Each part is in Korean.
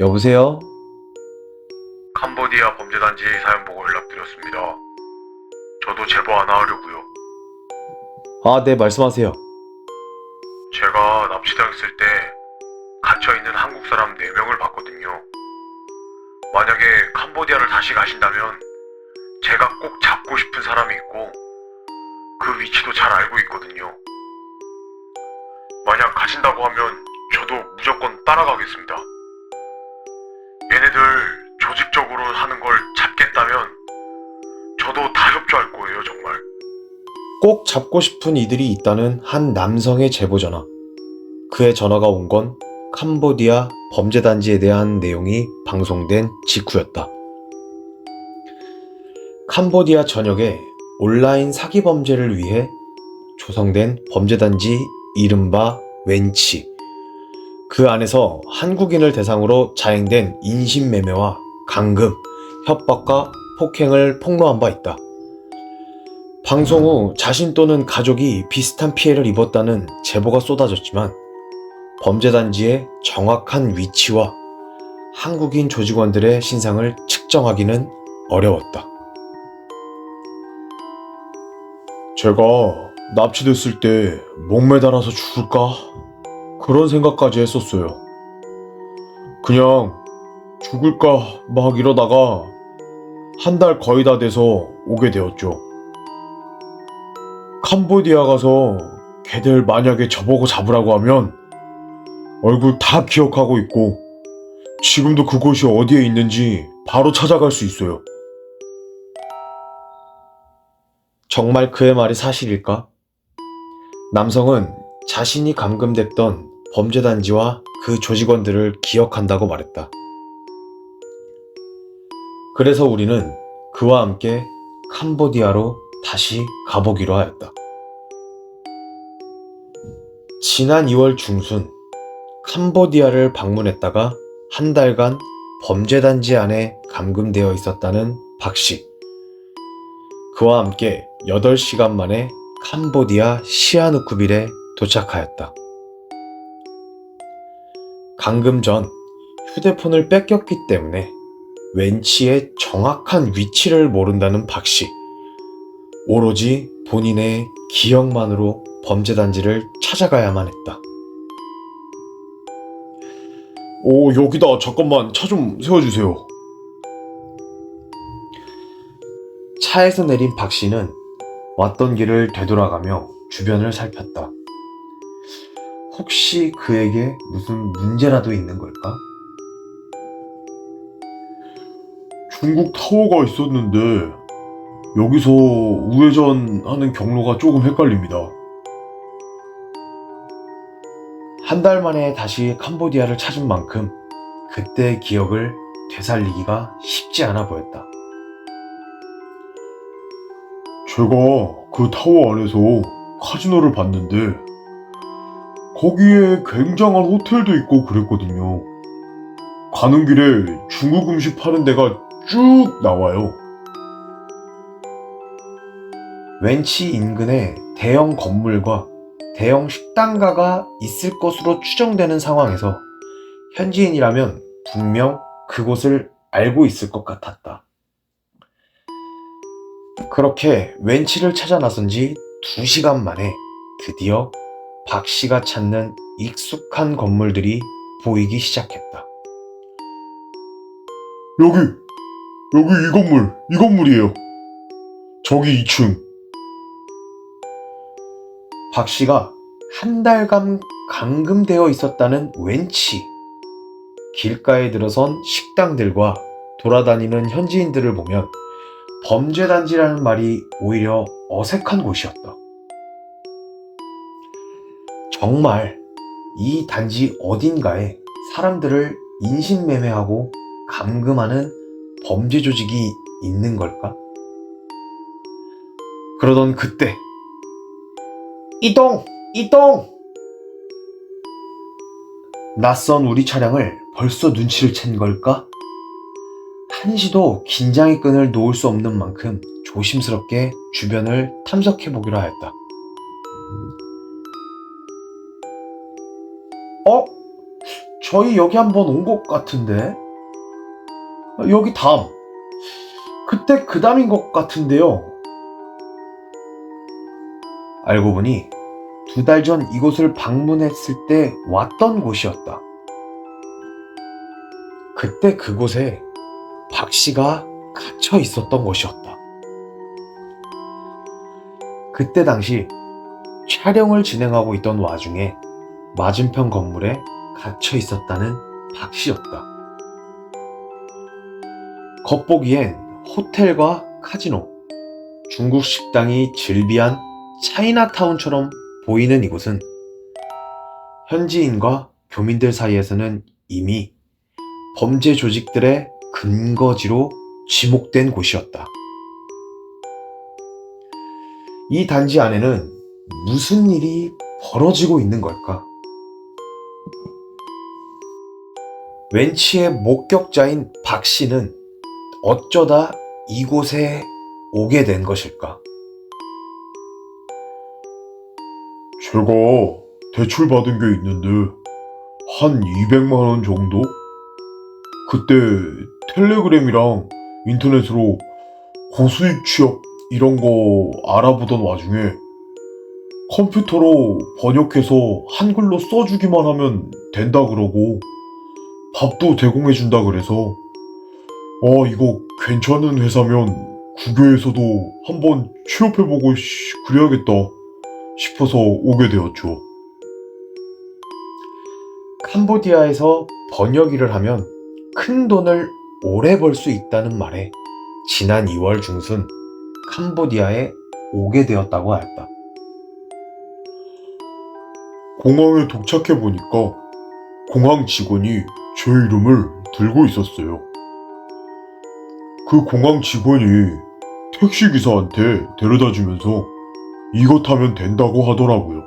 여보세요? 캄보디아 범죄단지 사연 보고 연락드렸습니다. 저도 제보 하나 하려고요. 아, 네, 말씀하세요. 제가 납치당했을 때 갇혀있는 한국 사람 4명을 봤거든요. 만약에 캄보디아를 다시 가신다면 제가 꼭 잡고 싶은 사람이 있고 그 위치도 잘 알고 있거든요. 만약 가신다고 하면 저도 무조건 따라가겠습니다. 얘네들 조직적으로 하는 걸 잡겠다면 저도 다 협조할 거예요, 정말. 꼭 잡고 싶은 이들이 있다는 한 남성의 제보 전화. 그의 전화가 온 건 캄보디아 범죄단지에 대한 내용이 방송된 직후였다. 캄보디아 전역에 온라인 사기 범죄를 위해 조성된 범죄단지 이른바 웬치. 그 안에서 한국인을 대상으로 자행된 인신매매와 강금, 협박과 폭행을 폭로한 바 있다. 방송 후 자신 또는 가족이 비슷한 피해를 입었다는 제보가 쏟아졌지만 범죄단지의 정확한 위치와 한국인 조직원들의 신상을 측정하기는 어려웠다. 제가 납치됐을 때 목매달아서 죽을까? 그런 생각까지 했었어요. 그냥 죽을까 막 이러다가 한 달 거의 다 돼서 오게 되었죠. 캄보디아 가서 걔들 만약에 저보고 잡으라고 하면 얼굴 다 기억하고 있고 지금도 그곳이 어디에 있는지 바로 찾아갈 수 있어요. 정말 그의 말이 사실일까? 남성은 자신이 감금됐던 범죄단지와 그 조직원들을 기억한다고 말했다. 그래서 우리는 그와 함께 캄보디아로 다시 가보기로 하였다. 지난 2월 중순 캄보디아를 방문했다가 한 달간 범죄단지 안에 감금되어 있었다는 박씨. 그와 함께 8시간 만에 캄보디아 시아누쿠빌에 도착하였다. 감금 전 휴대폰을 뺏겼기 때문에 웬치의 정확한 위치를 모른다는 박씨. 오로지 본인의 기억만으로 범죄단지를 찾아가야만 했다. 여기다 잠깐만 차 좀 세워주세요. 차에서 내린 박씨는 왔던 길을 되돌아가며 주변을 살폈다. 혹시 그에게 무슨 문제라도 있는 걸까? 중국 타워가 있었는데 여기서 우회전하는 경로가 조금 헷갈립니다. 한 달 만에 다시 캄보디아를 찾은 만큼 그때의 기억을 되살리기가 쉽지 않아 보였다. 제가 그 타워 안에서 카지노를 봤는데 거기에 굉장한 호텔도 있고 그랬거든요. 가는 길에 중국 음식 파는 데가 쭉 나와요. 웬치 인근에 대형 건물과 대형 식당가가 있을 것으로 추정되는 상황에서 현지인이라면 분명 그곳을 알고 있을 것 같았다. 그렇게 웬치를 찾아 나선 지 2시간 만에 드디어 박 씨가 찾는 익숙한 건물들이 보이기 시작했다. 여기 이 건물이에요. 저기 2층. 박 씨가 한 달간 감금되어 있었다는 웬치. 길가에 들어선 식당들과 돌아다니는 현지인들을 보면 범죄단지라는 말이 오히려 어색한 곳이었다. 정말 이 단지 어딘가에 사람들을 인신매매하고 감금하는 범죄 조직이 있는 걸까? 그러던 그때 이동! 낯선 우리 차량을 벌써 눈치를 챈 걸까? 한시도 긴장의 끈을 놓을 수 없는 만큼 조심스럽게 주변을 탐색해 보기로 하였다. 저희 여기 한번 온 것 같은데? 여기 담. 그때 그 담인 것 같은데요. 알고 보니 2달 전 이곳을 방문했을 때 왔던 곳이었다. 그때 그곳에 박 씨가 갇혀 있었던 것이었다. 그때 당시 촬영을 진행하고 있던 와중에 맞은편 건물에 갇혀 있었다는 박 씨였다. 겉보기엔 호텔과 카지노, 중국 식당이 즐비한 차이나타운처럼 보이는 이곳은 현지인과 교민들 사이에서는 이미 범죄 조직들의 근거지로 지목된 곳이었다. 이 단지 안에는 무슨 일이 벌어지고 있는 걸까? 웬치의 목격자인 박 씨는 어쩌다 이곳에 오게 된 것일까? 제가 대출받은 게 있는데 한 200만 원 정도? 그때 텔레그램이랑 인터넷으로 고수익 취업 이런 거 알아보던 와중에 컴퓨터로 번역해서 한글로 써주기만 하면 된다 그러고 밥도 대공해준다 그래서 이거 괜찮은 회사면 국외에서도 한번 취업해보고 그래야겠다 싶어서 오게 되었죠. 캄보디아에서 번역 일을 하면 큰 돈을 오래 벌 수 있다는 말에 지난 2월 중순 캄보디아에 오게 되었다고 하였다. 공항에 도착해보니까 공항 직원이 제 이름을 들고 있었어요. 그 공항 직원이 택시기사한테 데려다주면서 이거 타면 된다고 하더라고요.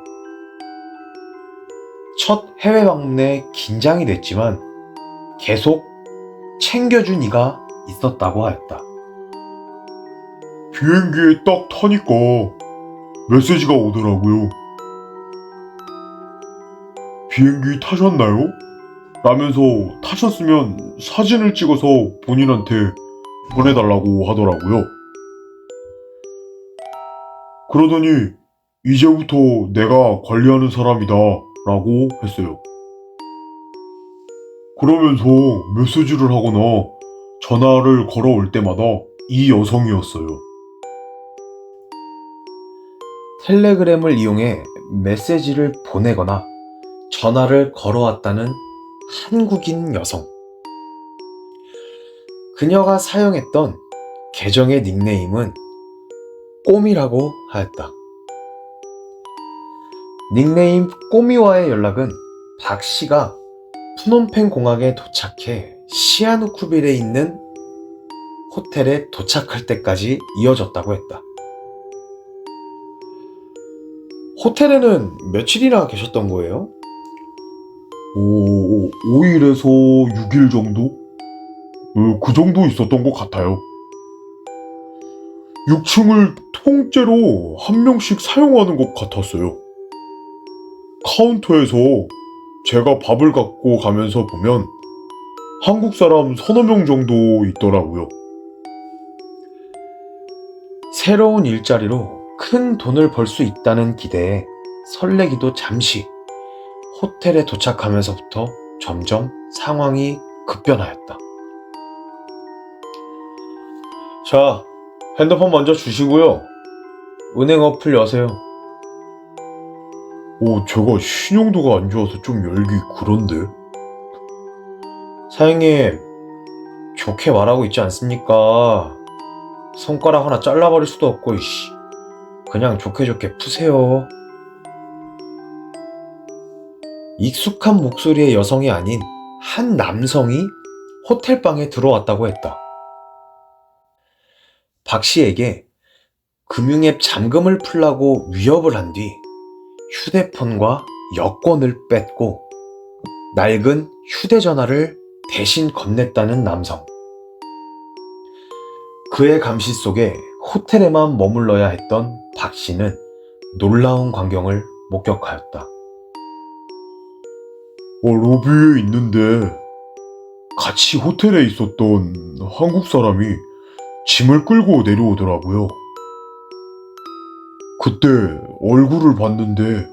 첫 해외 방문에 긴장이 됐지만 계속 챙겨준 이가 있었다고 하였다. 비행기에 딱 타니까 메시지가 오더라고요. 비행기 타셨나요? 라면서 타셨으면 사진을 찍어서 본인한테 보내달라고 하더라고요. 그러더니 이제부터 내가 관리하는 사람이다 라고 했어요. 그러면서 메시지를 하거나 전화를 걸어올 때마다 이 여성이었어요. 텔레그램을 이용해 메시지를 보내거나 전화를 걸어왔다는 한국인 여성. 그녀가 사용했던 계정의 닉네임은 꼬미라고 하였다. 닉네임 꼬미와의 연락은 박 씨가 푸놈펜 공항에 도착해 시아누쿠빌에 있는 호텔에 도착할 때까지 이어졌다고 했다. 호텔에는 며칠이나 계셨던 거예요? 5일에서 6일 정도? 그 정도 있었던 것 같아요. 6층을 통째로 한 명씩 사용하는 것 같았어요. 카운터에서 제가 밥을 갖고 가면서 보면 한국 사람 서너 명 정도 있더라고요. 새로운 일자리로 큰 돈을 벌 수 있다는 기대에 설레기도 잠시 호텔에 도착하면서부터 점점 상황이 급변하였다. 자, 핸드폰 먼저 주시고요. 은행 어플 여세요. 제가 신용도가 안 좋아서 좀 열기 그런데. 사장님, 좋게 말하고 있지 않습니까? 손가락 하나 잘라버릴 수도 없고, 그냥 좋게 푸세요. 익숙한 목소리의 여성이 아닌 한 남성이 호텔방에 들어왔다고 했다. 박 씨에게 금융앱 잠금을 풀라고 위협을 한 뒤 휴대폰과 여권을 뺐고 낡은 휴대전화를 대신 건넸다는 남성. 그의 감시 속에 호텔에만 머물러야 했던 박 씨는 놀라운 광경을 목격하였다. 로비에 있는데 같이 호텔에 있었던 한국 사람이 짐을 끌고 내려오더라고요. 그때 얼굴을 봤는데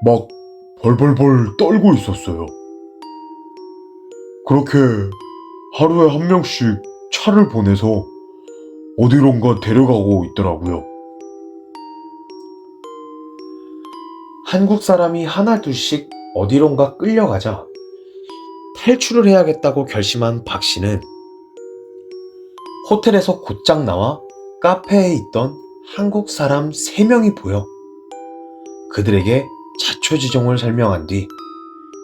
막 벌벌벌 떨고 있었어요. 그렇게 하루에 한 명씩 차를 보내서 어디론가 데려가고 있더라고요. 한국 사람이 하나 둘씩 어디론가 끌려가자 탈출을 해야겠다고 결심한 박 씨는 호텔에서 곧장 나와 카페에 있던 한국 사람 3명이 보여 그들에게 자초지종을 설명한 뒤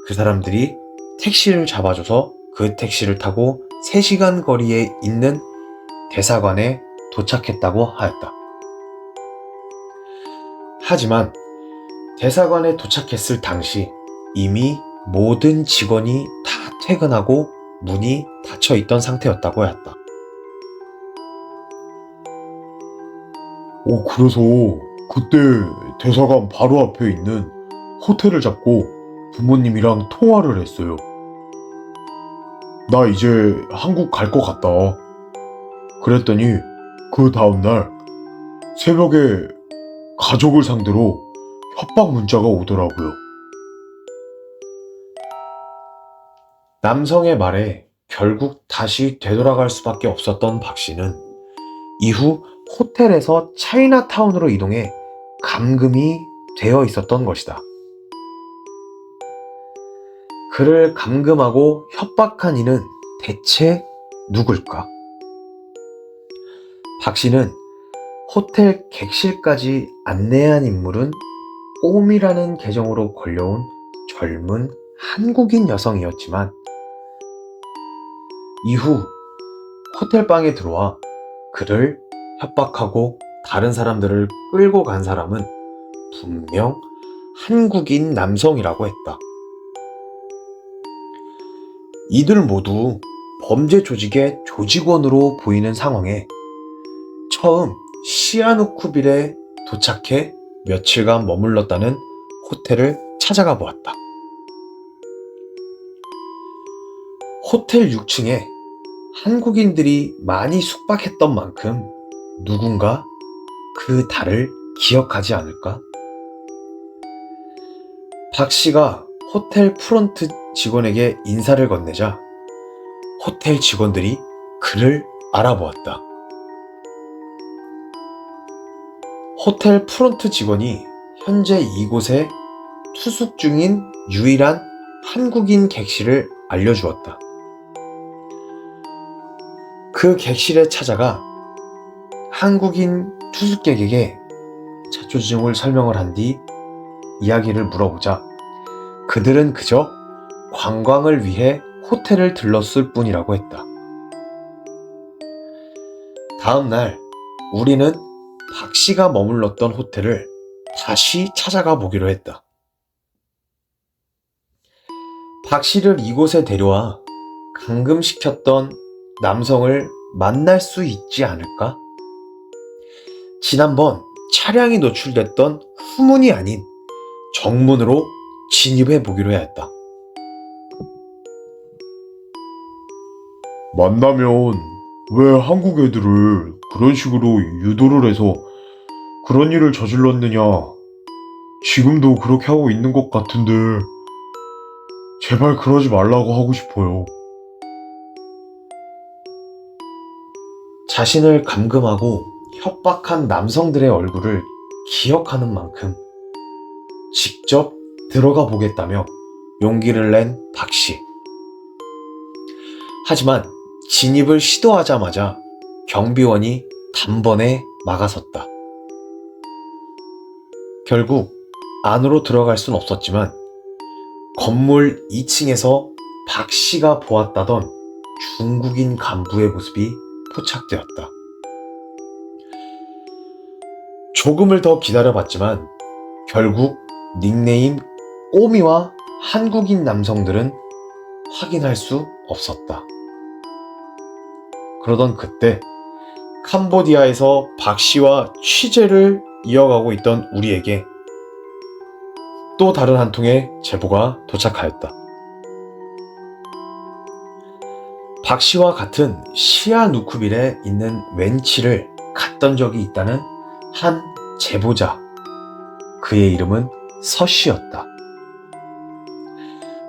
그 사람들이 택시를 잡아줘서 그 택시를 타고 3시간 거리에 있는 대사관에 도착했다고 하였다. 하지만 대사관에 도착했을 당시 이미 모든 직원이 다 퇴근하고 문이 닫혀 있던 상태였다고 하였다. 그래서 그때 대사관 바로 앞에 있는 호텔을 잡고 부모님이랑 통화를 했어요. 나 이제 한국 갈 것 같다. 그랬더니 그 다음날 새벽에 가족을 상대로 협박 문자가 오더라고요. 남성의 말에 결국 다시 되돌아갈 수밖에 없었던 박 씨는 이후 호텔에서 차이나타운으로 이동해 감금이 되어 있었던 것이다. 그를 감금하고 협박한 이는 대체 누굴까? 박 씨는 호텔 객실까지 안내한 인물은 옴이라는 계정으로 걸려온 젊은 한국인 여성이었지만 이후 호텔방에 들어와 그를 협박하고 다른 사람들을 끌고 간 사람은 분명 한국인 남성이라고 했다. 이들 모두 범죄 조직의 조직원으로 보이는 상황에 처음 시아누쿠빌에 도착해 며칠간 머물렀다는 호텔을 찾아가 보았다. 호텔 6층에 한국인들이 많이 숙박했던 만큼 누군가 그 달을 기억하지 않을까? 박 씨가 호텔 프론트 직원에게 인사를 건네자 호텔 직원들이 그를 알아보았다. 호텔 프론트 직원이 현재 이곳에 투숙 중인 유일한 한국인 객실을 알려주었다. 그 객실에 찾아가 한국인 투숙객에게 자초지종을 설명을 한 뒤 이야기를 물어보자 그들은 그저 관광을 위해 호텔을 들렀을 뿐이라고 했다. 다음 날 우리는 박 씨가 머물렀던 호텔을 다시 찾아가 보기로 했다. 박 씨를 이곳에 데려와 감금시켰던 남성을 만날 수 있지 않을까? 지난번 차량이 노출됐던 후문이 아닌 정문으로 진입해 보기로 해야 했다. 만나면 왜 한국 애들을 그런 식으로 유도를 해서 그런 일을 저질렀느냐. 지금도 그렇게 하고 있는 것 같은데 제발 그러지 말라고 하고 싶어요. 자신을 감금하고 협박한 남성들의 얼굴을 기억하는 만큼 직접 들어가 보겠다며 용기를 낸 박 씨. 하지만 진입을 시도하자마자 경비원이 단번에 막아섰다. 결국 안으로 들어갈 순 없었지만 건물 2층에서 박 씨가 보았다던 중국인 간부의 모습이 포착되었다. 조금을 더 기다려봤지만 결국 닉네임 꼬미와 한국인 남성들은 확인할 수 없었다. 그러던 그때 캄보디아에서 박 씨와 취재를 이어가고 있던 우리에게 또 다른 한 통의 제보가 도착하였다. 박 씨와 같은 시아누쿠빌에 있는 웬치를 갔던 적이 있다는 한 제보자. 그의 이름은 서 씨였다.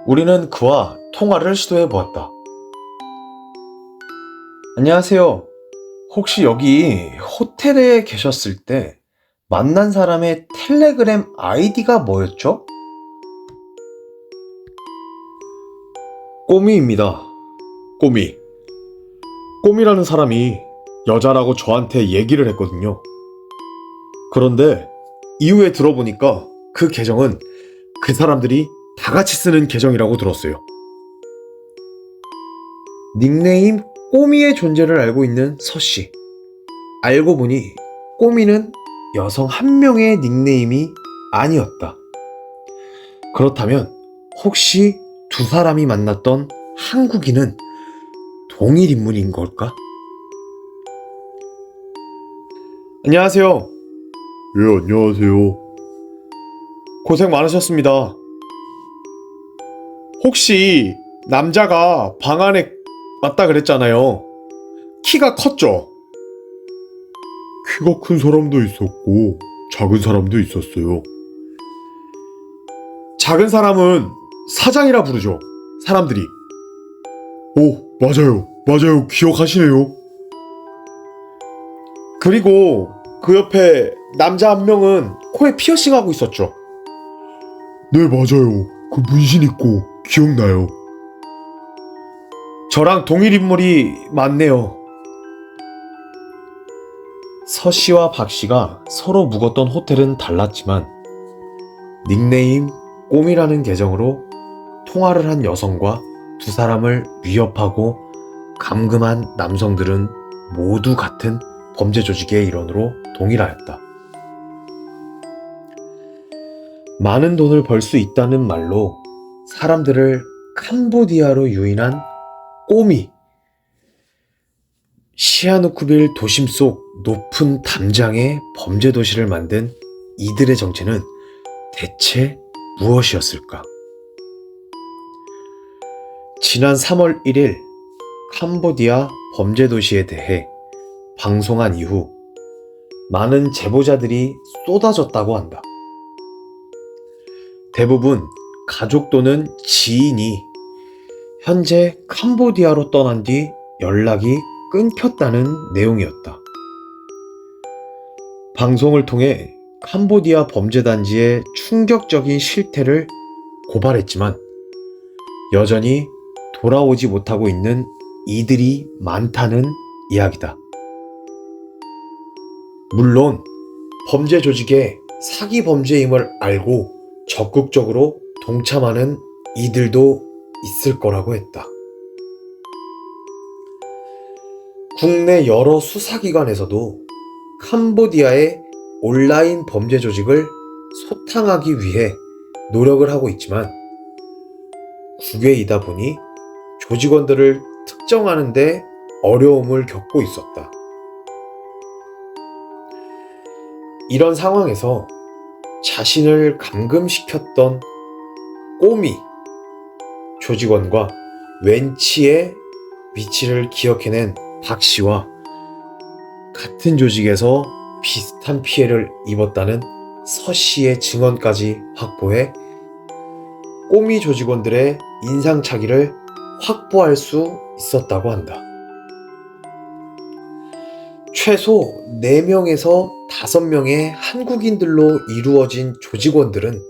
우리는 그와 통화를 시도해 보았다. 안녕하세요. 혹시 여기 호텔에 계셨을 때 만난 사람의 텔레그램 아이디가 뭐였죠? 꼬미입니다. 꼬미. 꼬미라는 사람이 여자라고 저한테 얘기를 했거든요. 그런데 이후에 들어보니까 그 계정은 그 사람들이 다 같이 쓰는 계정이라고 들었어요. 닉네임 꼬미의 존재를 알고 있는 서 씨. 알고 보니 꼬미는 여성 한 명의 닉네임이 아니었다. 그렇다면 혹시 두 사람이 만났던 한국인은 동일 인물인 걸까? 안녕하세요. 예, 안녕하세요. 고생 많으셨습니다. 혹시 남자가 방 안에 왔다 그랬잖아요. 키가 컸죠? 키가 큰 사람도 있었고 작은 사람도 있었어요. 작은 사람은 사장이라 부르죠. 사람들이. 오, 맞아요. 기억하시네요. 그리고 그 옆에 남자 한 명은 코에 피어싱 하고 있었죠. 네, 맞아요. 그 문신 있고 기억나요. 저랑 동일 인물이 맞네요. 서 씨와 박 씨가 서로 묵었던 호텔은 달랐지만 닉네임 꼬미라는 계정으로 통화를 한 여성과 두 사람을 위협하고 감금한 남성들은 모두 같은 범죄 조직의 일원으로 동일하였다. 많은 돈을 벌 수 있다는 말로 사람들을 캄보디아로 유인한 꼬미. 시아누쿠빌 도심 속 높은 담장의 범죄 도시를 만든 이들의 정체는 대체 무엇이었을까? 지난 3월 1일 캄보디아 범죄 도시에 대해 방송한 이후 많은 제보자들이 쏟아졌다고 한다. 대부분 가족 또는 지인이 현재 캄보디아로 떠난 뒤 연락이 끊겼다는 내용이었다. 방송을 통해 캄보디아 범죄단지의 충격적인 실태를 고발했지만 여전히 돌아오지 못하고 있는 이들이 많다는 이야기다. 물론 범죄 조직의 사기 범죄임을 알고 적극적으로 동참하는 이들도 있을 거라고 했다. 국내 여러 수사기관에서도 캄보디아의 온라인 범죄 조직을 소탕하기 위해 노력을 하고 있지만 국외이다 보니 조직원들을 특정하는 데 어려움을 겪고 있었다. 이런 상황에서 자신을 감금시켰던 꼬미 조직원과 웬치의 위치를 기억해낸 박 씨와 같은 조직에서 비슷한 피해를 입었다는 서 씨의 증언까지 확보해 꼬미 조직원들의 인상착의를 확보할 수 있었다고 한다. 최소 4명에서 5명의 한국인들로 이루어진 조직원들은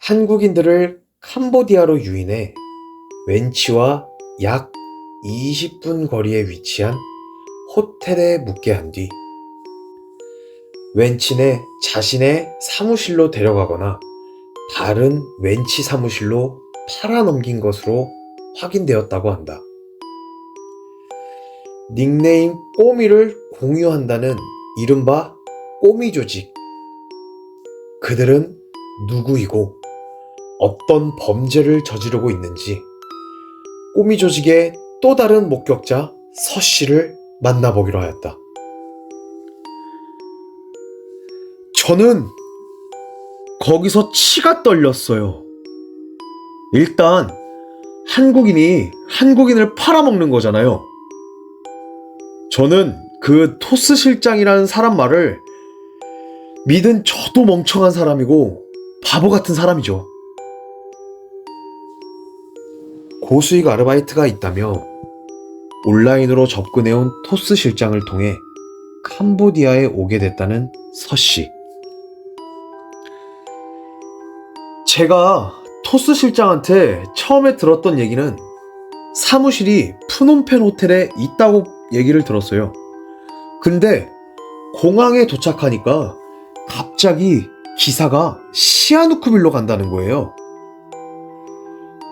한국인들을 캄보디아로 유인해 웬치와 약 20분 거리에 위치한 호텔에 묵게 한 뒤 웬치네 자신의 사무실로 데려가거나 다른 웬치 사무실로 팔아넘긴 것으로 확인되었다고 한다. 닉네임 꼬미를 공유한다는 이른바 꼬미 조직. 그들은 누구이고 어떤 범죄를 저지르고 있는지 꼬미 조직의 또 다른 목격자 서 씨를 만나보기로 하였다. 저는 거기서 치가 떨렸어요. 일단 한국인이 한국인을 팔아먹는 거잖아요. 저는 그 토스 실장이라는 사람 말을 믿은 저도 멍청한 사람이고 바보 같은 사람이죠. 고수익 아르바이트가 있다며 온라인으로 접근해온 토스 실장을 통해 캄보디아에 오게 됐다는 서씨. 제가 토스 실장한테 처음에 들었던 얘기는 사무실이 푸놈펜 호텔에 있다고 얘기를 들었어요. 근데 공항에 도착하니까 갑자기 기사가 시아누쿠빌로 간다는 거예요.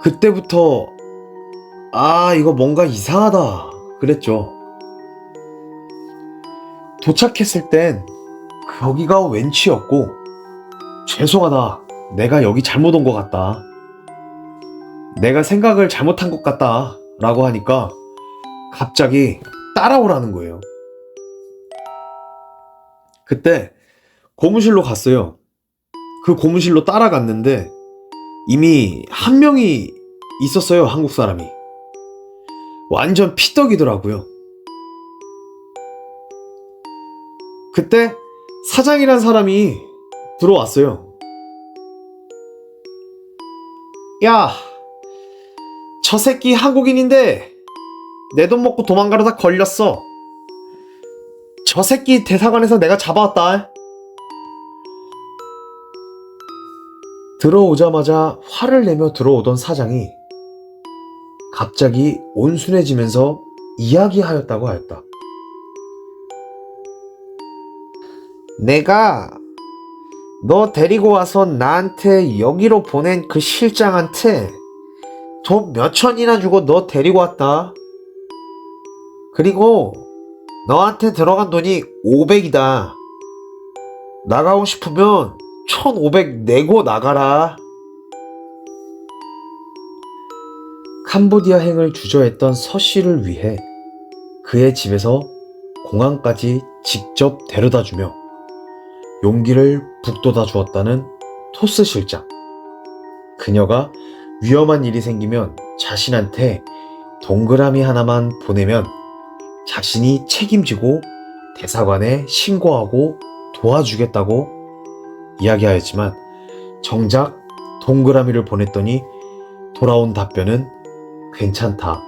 그때부터 이거 뭔가 이상하다 그랬죠. 도착했을 땐 거기가 웬치였고 죄송하다, 내가 여기 잘못 온 것 같다, 내가 생각을 잘못한 것 같다 라고 하니까 갑자기 따라오라는 거예요. 그때 고무실로 갔어요. 그 고무실로 따라갔는데 이미 한 명이 있었어요. 한국 사람이. 완전 피떡이더라고요. 그때 사장이란 사람이 들어왔어요. 야, 저 새끼 한국인인데 내 돈 먹고 도망가려다 걸렸어. 저 새끼 대사관에서 내가 잡아왔다. 들어오자마자 화를 내며 들어오던 사장이 갑자기 온순해지면서 이야기하였다고 하였다. 내가 너 데리고 와서 나한테 여기로 보낸 그 실장한테 돈 몇천이나 주고 너 데리고 왔다. 그리고 너한테 들어간 돈이 500이다. 나가고 싶으면 1500 내고 나가라. 캄보디아행을 주저했던 서씨를 위해 그의 집에서 공항까지 직접 데려다주며 용기를 북돋아 주었다는 토스 실장. 그녀가 위험한 일이 생기면 자신한테 동그라미 하나만 보내면 자신이 책임지고 대사관에 신고하고 도와주겠다고 이야기하였지만 정작 동그라미를 보냈더니 돌아온 답변은 괜찮다,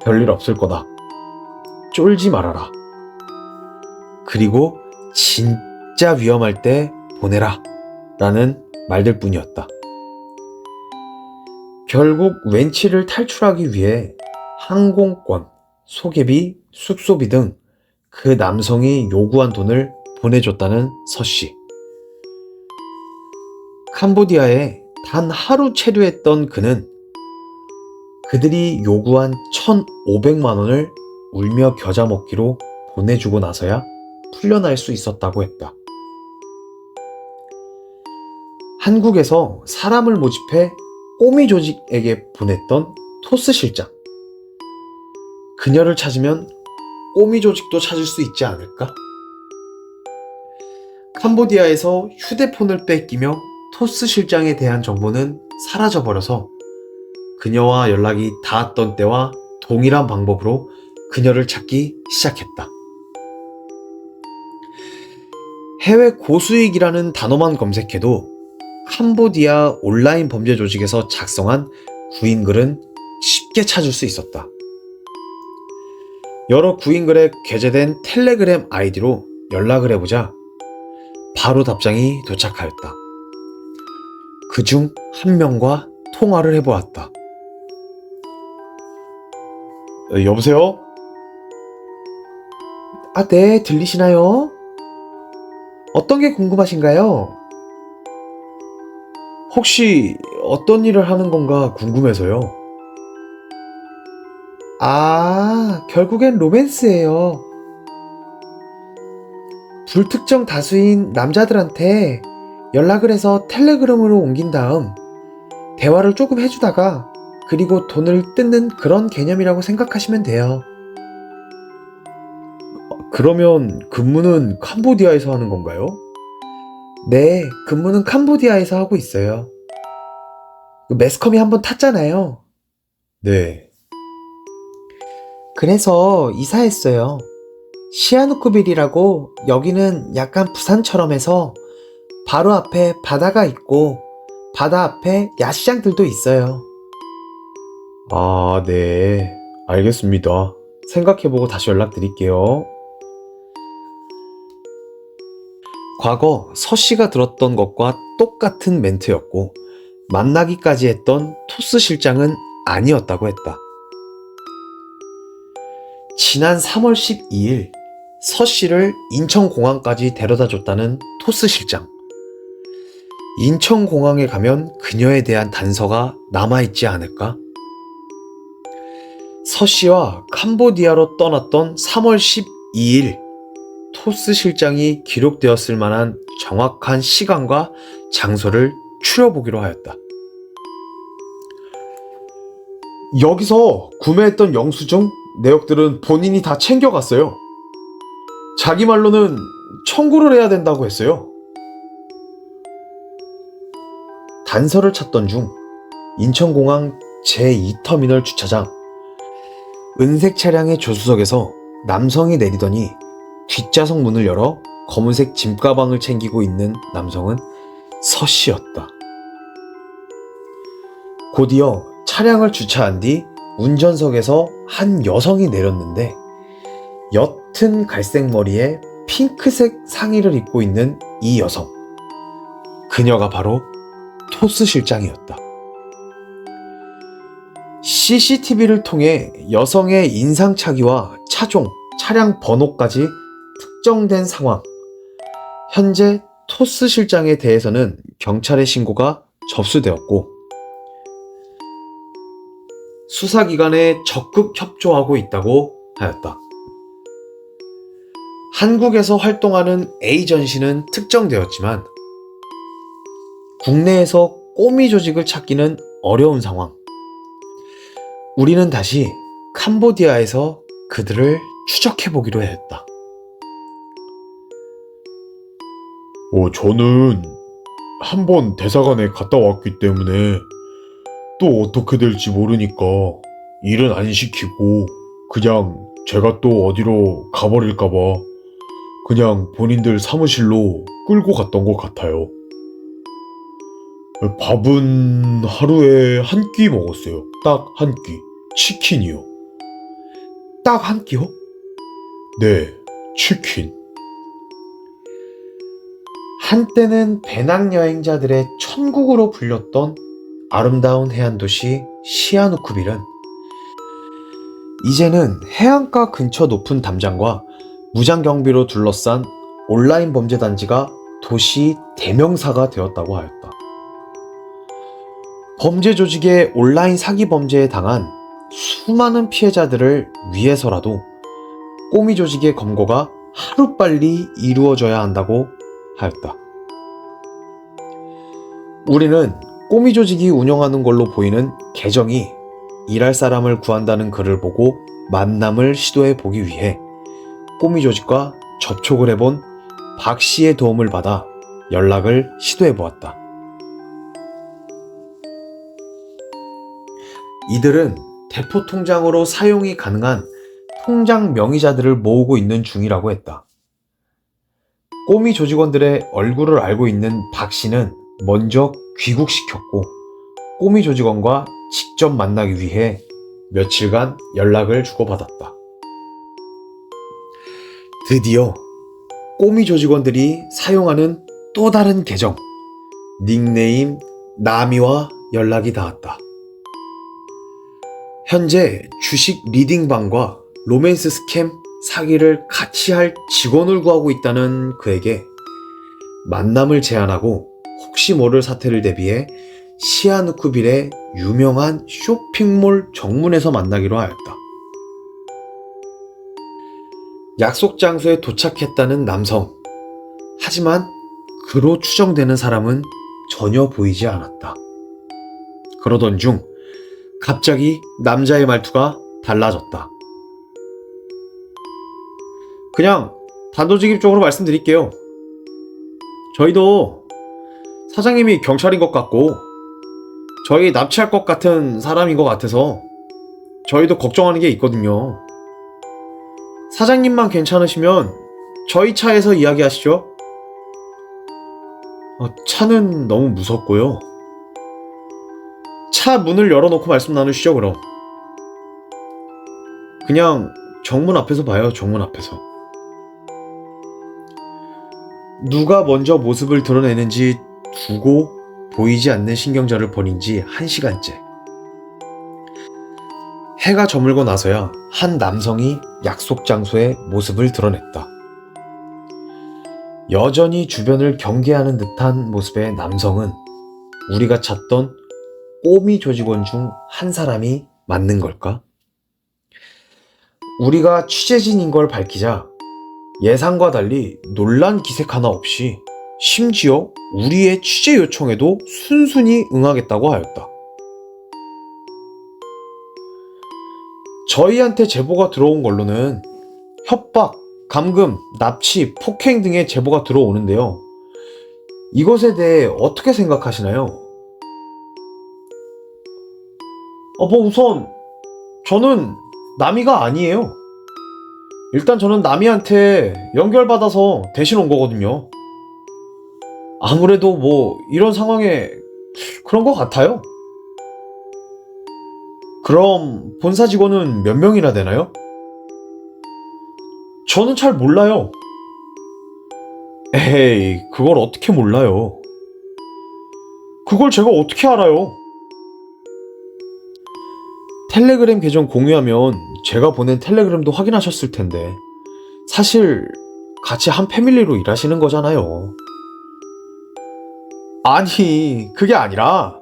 별일 없을 거다, 쫄지 말아라, 그리고 진짜 위험할 때 보내라 라는 말들 뿐이었다. 결국 웬치를 탈출하기 위해 항공권, 소개비, 숙소비 등 그 남성이 요구한 돈을 보내줬다는 서씨. 캄보디아에 단 하루 체류했던 그는 그들이 요구한 1,500만 원을 울며 겨자 먹기로 보내주고 나서야 풀려날 수 있었다고 했다. 한국에서 사람을 모집해 꼬미 조직에게 보냈던 토스 실장. 그녀를 찾으면 꼬미 조직도 찾을 수 있지 않을까? 캄보디아에서 휴대폰을 뺏기며 토스 실장에 대한 정보는 사라져버려서 그녀와 연락이 닿았던 때와 동일한 방법으로 그녀를 찾기 시작했다. 해외 고수익이라는 단어만 검색해도 캄보디아 온라인 범죄 조직에서 작성한 구인글은 쉽게 찾을 수 있었다. 여러 구인글에 게재된 텔레그램 아이디로 연락을 해보자 바로 답장이 도착하였다. 그중 한 명과 통화를 해보았다. 여보세요? 네, 들리시나요? 어떤 게 궁금하신가요? 혹시 어떤 일을 하는 건가 궁금해서요. 결국엔 로맨스예요. 불특정 다수인 남자들한테 연락을 해서 텔레그램으로 옮긴 다음 대화를 조금 해주다가 그리고 돈을 뜯는 그런 개념이라고 생각하시면 돼요. 그러면 근무는 캄보디아에서 하는 건가요? 네, 근무는 캄보디아에서 하고 있어요. 매스컴이 한번 탔잖아요. 네. 그래서 이사했어요. 시아누쿠빌이라고 여기는 약간 부산처럼 해서 바로 앞에 바다가 있고 바다 앞에 야시장들도 있어요. 아, 네. 알겠습니다. 생각해보고 다시 연락드릴게요. 과거 서 씨가 들었던 것과 똑같은 멘트였고 만나기까지 했던 토스 실장은 아니었다고 했다. 지난 3월 12일 서 씨를 인천공항까지 데려다 줬다는 토스 실장. 인천공항에 가면 그녀에 대한 단서가 남아있지 않을까? 서 씨와 캄보디아로 떠났던 3월 12일 토스 실장이 기록되었을 만한 정확한 시간과 장소를 추려보기로 하였다. 여기서 구매했던 영수증 내역들은 본인이 다 챙겨갔어요. 자기 말로는 청구를 해야 된다고 했어요. 단서를 찾던 중 인천공항 제2터미널 주차장 은색 차량의 조수석에서 남성이 내리더니 뒷좌석 문을 열어 검은색 짐가방을 챙기고 있는 남성은 서 씨였다. 곧이어 차량을 주차한 뒤 운전석에서 한 여성이 내렸는데 옅은 갈색 머리에 핑크색 상의를 입고 있는 이 여성. 그녀가 바로 토스 실장이었다. CCTV를 통해 여성의 인상착의와 차종, 차량 번호까지 특정된 상황. 현재 토스 실장에 대해서는 경찰의 신고가 접수되었고 수사기관에 적극 협조하고 있다고 하였다. 한국에서 활동하는 에이전시는 특정되었지만 국내에서 꼬미 조직을 찾기는 어려운 상황. 우리는 다시 캄보디아에서 그들을 추적해보기로 했다. 저는 한번 대사관에 갔다 왔기 때문에 또 어떻게 될지 모르니까 일은 안 시키고 그냥 제가 또 어디로 가버릴까봐 그냥 본인들 사무실로 끌고 갔던 것 같아요. 밥은 하루에 한 끼 먹었어요. 딱 한 끼. 치킨이요. 딱 한 끼요? 네, 치킨. 한때는 배낭여행자들의 천국으로 불렸던 아름다운 해안도시 시아누쿠빌은 이제는 해안가 근처 높은 담장과 무장경비로 둘러싼 온라인 범죄 단지가 도시 대명사가 되었다고 하였다. 범죄 조직의 온라인 사기 범죄에 당한 수많은 피해자들을 위해서라도 꼬미 조직의 검거가 하루빨리 이루어져야 한다고 하였다. 우리는 꼬미 조직이 운영하는 걸로 보이는 계정이 일할 사람을 구한다는 글을 보고 만남을 시도해 보기 위해 꼬미 조직과 접촉을 해본 박 씨의 도움을 받아 연락을 시도해 보았다. 이들은 대포 통장으로 사용이 가능한 통장 명의자들을 모으고 있는 중이라고 했다. 꼬미 조직원들의 얼굴을 알고 있는 박 씨는 먼저 귀국시켰고 꼬미 조직원과 직접 만나기 위해 며칠간 연락을 주고받았다. 드디어 꼬미 조직원들이 사용하는 또 다른 계정, 닉네임 나미와 연락이 닿았다. 현재 주식 리딩방과 로맨스 스캠 사기를 같이 할 직원을 구하고 있다는 그에게 만남을 제안하고 혹시 모를 사태를 대비해 시아누쿠빌의 유명한 쇼핑몰 정문에서 만나기로 하였다. 약속 장소에 도착했다는 남성. 하지만 그로 추정되는 사람은 전혀 보이지 않았다. 그러던 중 갑자기 남자의 말투가 달라졌다. 그냥 단도직입적으로 말씀드릴게요. 저희도 사장님이 경찰인 것 같고 저희 납치할 것 같은 사람인 것 같아서 저희도 걱정하는 게 있거든요. 사장님만 괜찮으시면 저희 차에서 이야기하시죠. 차는 너무 무섭고요. 차 문을 열어놓고 말씀 나누시죠, 그럼. 그냥 정문 앞에서 봐요, 정문 앞에서. 누가 먼저 모습을 드러내는지 두고 보이지 않는 신경전을 벌인 지 1시간째. 해가 저물고 나서야 한 남성이 약속 장소에 모습을 드러냈다. 여전히 주변을 경계하는 듯한 모습의 남성은 우리가 찾던 꼬미 조직원 중 한 사람이 맞는 걸까? 우리가 취재진인 걸 밝히자 예상과 달리 놀란 기색 하나 없이 심지어 우리의 취재 요청에도 순순히 응하겠다고 하였다. 저희한테 제보가 들어온 걸로는 협박, 감금, 납치, 폭행 등의 제보가 들어오는데요. 이것에 대해 어떻게 생각하시나요? 우선 저는 남이가 아니에요. 일단 저는 남이한테 연결받아서 대신 온 거거든요. 아무래도 이런 상황에 그런 것 같아요. 그럼 본사 직원은 몇 명이나 되나요? 저는 잘 몰라요. 에이, 그걸 어떻게 몰라요? 그걸 제가 어떻게 알아요? 텔레그램 계정 공유하면 제가 보낸 텔레그램도 확인하셨을 텐데 사실 같이 한 패밀리로 일하시는 거잖아요. 아니, 그게 아니라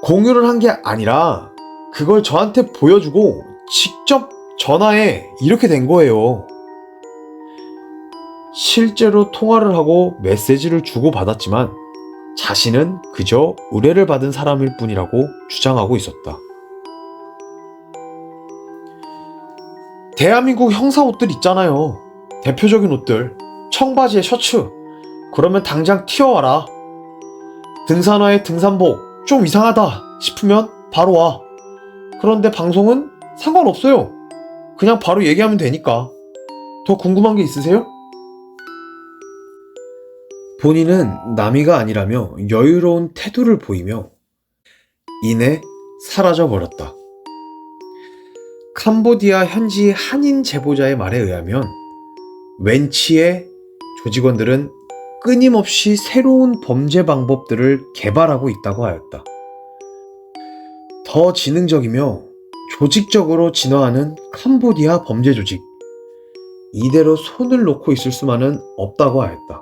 공유를 한 게 아니라 그걸 저한테 보여주고 직접 전화해 이렇게 된 거예요. 실제로 통화를 하고 메시지를 주고받았지만 자신은 그저 의뢰를 받은 사람일 뿐이라고 주장하고 있었다. 대한민국 형사 옷들 있잖아요. 대표적인 옷들. 청바지에 셔츠. 그러면 당장 튀어와라. 등산화에 등산복 좀 이상하다 싶으면 바로 와. 그런데 방송은 상관없어요. 그냥 바로 얘기하면 되니까. 더 궁금한 게 있으세요? 본인은 남이가 아니라며 여유로운 태도를 보이며 이내 사라져 버렸다. 캄보디아 현지 한인 제보자의 말에 의하면 웬치의 조직원들은 끊임없이 새로운 범죄 방법들을 개발하고 있다고 하였다. 더 지능적이며 조직적으로 진화하는 캄보디아 범죄 조직. 이대로 손을 놓고 있을 수만은 없다고 하였다.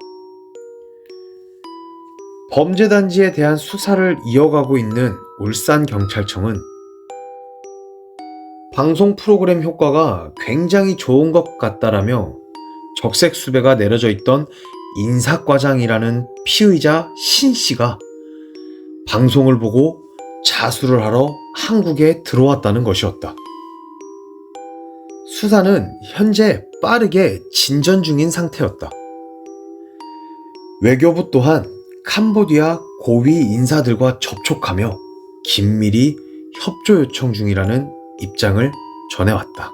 범죄 단지에 대한 수사를 이어가고 있는 울산경찰청은 방송 프로그램 효과가 굉장히 좋은 것 같다라며 적색 수배가 내려져 있던 인사과장이라는 피의자 신 씨가 방송을 보고 자수를 하러 한국에 들어왔다는 것이었다. 수사는 현재 빠르게 진전 중인 상태였다. 외교부 또한 캄보디아 고위 인사들과 접촉하며 긴밀히 협조 요청 중이라는 입장을 전해왔다.